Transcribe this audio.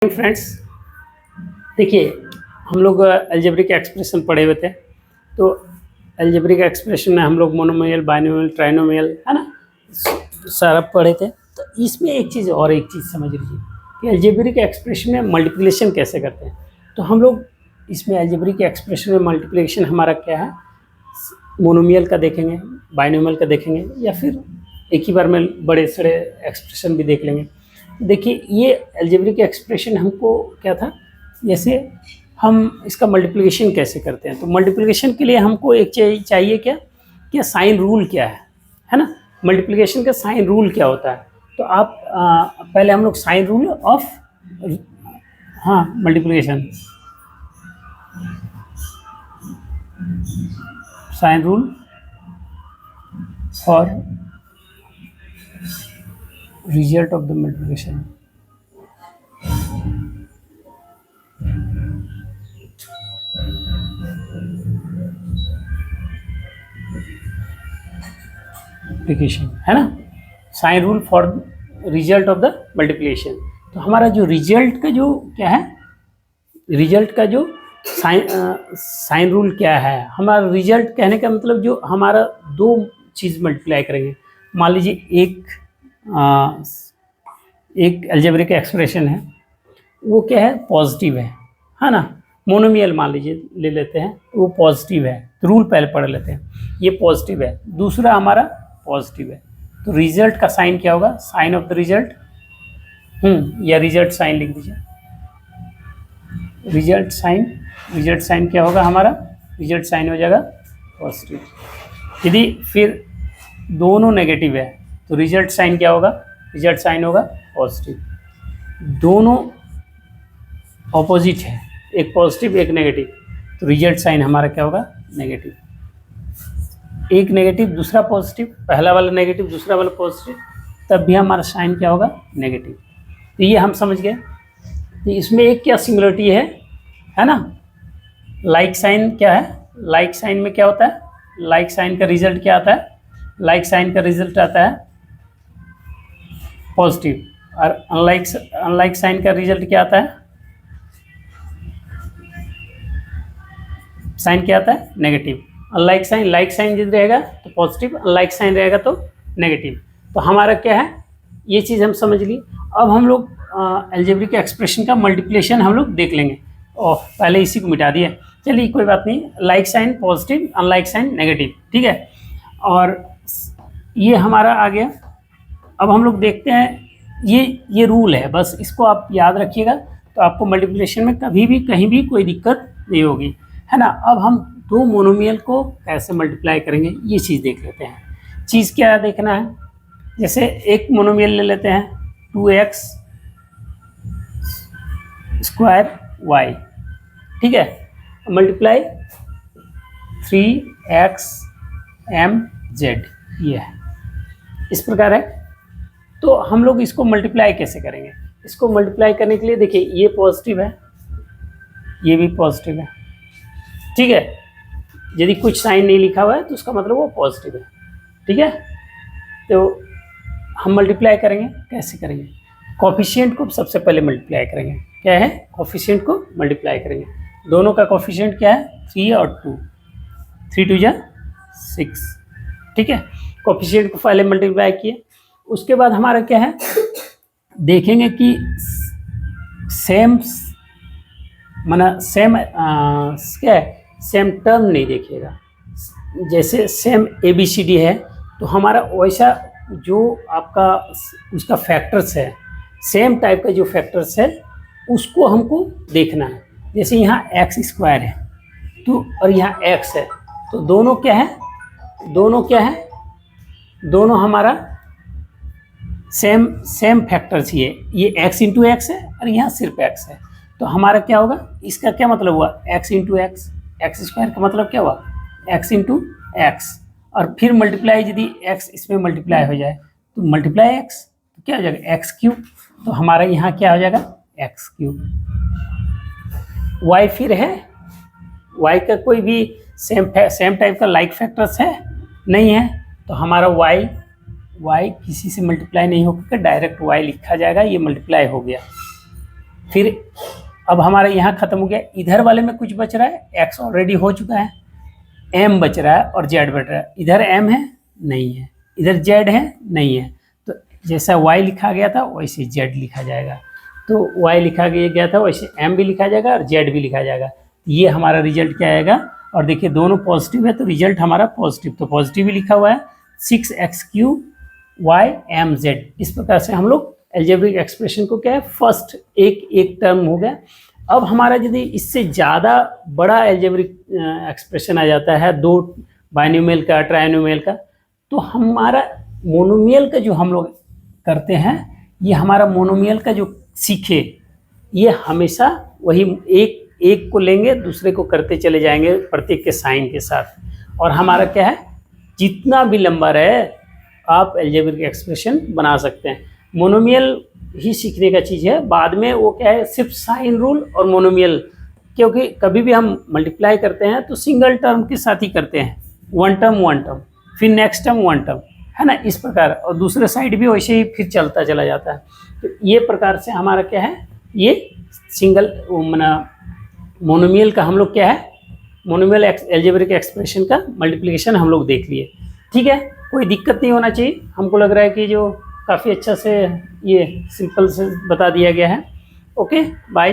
Friends, देखिए हम लोग अलजेब्रिक एक्सप्रेशन पढ़े हुए थे। तो अलजेब्रिक एक्सप्रेशन में हम लोग मोनोमियल, बाइनोमियल, ट्राइनोमियल है ना, सारा पढ़े थे। तो इसमें एक चीज़ समझ लीजिए कि अलजेब्रिक एक्सप्रेशन में मल्टीप्लिकेशन कैसे करते हैं। तो हम लोग इसमें अलजेब्रिक एक्सप्रेशन में मल्टीप्लिकेशन हमारा क्या है, मोनोमियल का देखेंगे, बाइनोमियल का देखेंगे, या फिर एक ही बार में बड़े सारे एक्सप्रेशन भी देख लेंगे। देखिए ये अलजेब्रिक एक्सप्रेशन हमको क्या था, जैसे हम इसका मल्टीप्लिकेशन कैसे करते हैं। तो मल्टीप्लिकेशन के लिए हमको एक चाहिए क्या साइन रूल क्या है ना। मल्टीप्लिकेशन का साइन रूल क्या होता है, तो आप पहले हम लोग sign rule of multiplication, sign rule for result of the multiplication। है ना, sign rule for result of the multiplication. तो हमारा जो रिजल्ट का जो क्या है, रिजल्ट का जो साइन रूल क्या है, हमारा रिजल्ट कहने का मतलब जो हमारा दो चीज़ मल्टीप्लाई करेंगे। मान लीजिए एक अलजेब्रिक एक्सप्रेशन है, वो क्या है, पॉजिटिव है ना। मोनोमियल मान लीजिए ले लेते हैं, तो वो पॉजिटिव है, तो रूल पहले पढ़ लेते हैं। ये पॉजिटिव है, दूसरा हमारा पॉजिटिव है, तो रिजल्ट का साइन क्या होगा, साइन ऑफ द रिजल्ट, या रिजल्ट साइन लिख दीजिए। रिजल्ट साइन क्या होगा हमारा, रिजल्ट साइन हो जाएगा पॉजिटिव। यदि फिर दोनों नेगेटिव है तो रिजल्ट साइन क्या होगा, रिजल्ट साइन होगा पॉजिटिव। दोनों ऑपोजिट है, एक पॉजिटिव एक नेगेटिव, तो रिजल्ट साइन हमारा क्या होगा, नेगेटिव। एक नेगेटिव दूसरा पॉजिटिव, पहला वाला नेगेटिव दूसरा वाला पॉजिटिव, तब भी हमारा साइन क्या होगा, नेगेटिव। तो ये हम समझ गए। तो इसमें एक क्या सिमिलरिटी है ना, लाइक साइन क्या है, लाइक साइन में क्या होता है, लाइक साइन का रिजल्ट क्या आता है, लाइक साइन का रिजल्ट आता है पॉजिटिव, और अनलाइक साइन का रिजल्ट क्या आता है, साइन क्या आता है, negative. Unlike sign, like sign यदि रहेगा तो पॉजिटिव, अनलाइक साइन रहेगा तो नेगेटिव। तो हमारा क्या है, ये चीज़ हम समझ ली। अब हम लोग अलजेब्रिक एक्सप्रेशन का मल्टीप्लिकेशन हम लोग देख लेंगे। और पहले इसी को मिटा दिया, चलिए कोई बात नहीं। Like sign positive, unlike sign negative, ठीक है। और ये हमारा आ गया। अब हम लोग देखते हैं, ये रूल है, बस इसको आप याद रखिएगा, तो आपको मल्टीप्लिकेशन में कभी भी कहीं भी कोई दिक्कत नहीं होगी, है ना। अब हम दो मोनोमियल को कैसे मल्टीप्लाई करेंगे, ये चीज़ देख लेते हैं। चीज़ क्या देखना है, जैसे एक मोनोमियल ले लेते हैं, 2x स्क्वायर y, ठीक है, मल्टीप्लाई 3xmz, ये है, इस प्रकार है। तो हम लोग इसको मल्टीप्लाई कैसे करेंगे, इसको मल्टीप्लाई करने के लिए देखिए ये पॉजिटिव है, ये भी पॉजिटिव है, ठीक है। यदि कुछ साइन नहीं लिखा हुआ है तो उसका मतलब वो पॉजिटिव है, ठीक है। तो हम मल्टीप्लाई करेंगे, कैसे करेंगे, कोफिशिएंट को सबसे पहले मल्टीप्लाई करेंगे। क्या है, कोफिशिएंट को मल्टीप्लाई करेंगे। दोनों का कोफिशिएंट क्या है, 3 और 2, 3 2 जा 6, ठीक है। कोफिशिएंट को पहले मल्टीप्लाई किए, उसके बाद हमारा क्या है, देखेंगे कि सेम क्या है, सेम टर्म नहीं देखिएगा। जैसे सेम ABCD है तो हमारा वैसा जो आपका उसका फैक्टर्स है, सेम टाइप का जो फैक्टर्स है उसको हमको देखना है। जैसे यहाँ x स्क्वायर है तो, और यहाँ x है, तो दोनों क्या है, दोनों हमारा सेम फैक्टर्स ही है। ये x इंटू एक्स है और यहाँ सिर्फ x है, तो हमारा क्या होगा, इसका क्या मतलब हुआ, x into x, x square का मतलब क्या हुआ, x इंटू एक्स। और फिर मल्टीप्लाई, यदि x इसमें मल्टीप्लाई हो जाए तो मल्टीप्लाई x, तो क्या हो जाएगा, x क्यूब। तो हमारा यहाँ क्या हो जाएगा, x क्यूब। y फिर है, y का कोई भी सेम टाइप का लाइक फैक्टर्स है नहीं है, तो हमारा y किसी से मल्टीप्लाई नहीं होकर डायरेक्ट y लिखा जाएगा, ये मल्टीप्लाई हो गया। फिर अब हमारा यहाँ ख़त्म हो गया, इधर वाले में कुछ बच रहा है, एक्स ऑलरेडी हो चुका है, एम बच रहा है और जेड बच रहा है। इधर एम है नहीं है, इधर जेड है नहीं है, तो जैसा वाई लिखा गया था वैसे जेड लिखा जाएगा। तो वाई लिखा गया था वैसे एम भी लिखा जाएगा और जेड भी लिखा जाएगा। ये हमारा रिजल्ट क्या आएगा, और देखिए दोनों पॉजिटिव है तो रिजल्ट हमारा पॉजिटिव, तो पॉजिटिव भी लिखा हुआ है 6x3y इस प्रकार से हम लोग एल्जेब्रिक एक्सप्रेशन को क्या है फर्स्ट एक टर्म हो गया। अब हमारा यदि इससे ज़्यादा बड़ा एल्जेब्रिक एक्सप्रेशन आ जाता है, दो बाइनोमियल का ट्राइनोमियल का, तो हमारा मोनोमियल का जो हम लोग करते हैं, ये हमारा मोनोमियल का जो सीखे ये हमेशा वही एक को लेंगे दूसरे को करते चले जाएंगे प्रत्येक के साइन के साथ, और हमारा क्या है जितना भी लंबा रहे आप एल्जेब्रिक एक्सप्रेशन बना सकते हैं। मोनोमियल ही सीखने का चीज़ है, बाद में वो क्या है सिर्फ साइन रूल और मोनोमियल, क्योंकि कभी भी हम मल्टीप्लाई करते हैं तो सिंगल टर्म के साथ ही करते हैं, वन टर्म फिर नेक्स्ट टर्म वन टर्म, है ना, इस प्रकार, और दूसरे साइड भी वैसे ही फिर चलता चला जाता है। तो ये प्रकार से हमारा क्या है ये सिंगल मोनोमियल का हम लोग क्या है मोनोमियल एल्जेब्रिक एक्सप्रेशन का मल्टीप्लिकेशन हम लोग देख लिए। ठीक है, कोई दिक्कत नहीं होना चाहिए, हमको लग रहा है कि जो काफ़ी अच्छा से ये सिंपल से बता दिया गया है। Okay bye.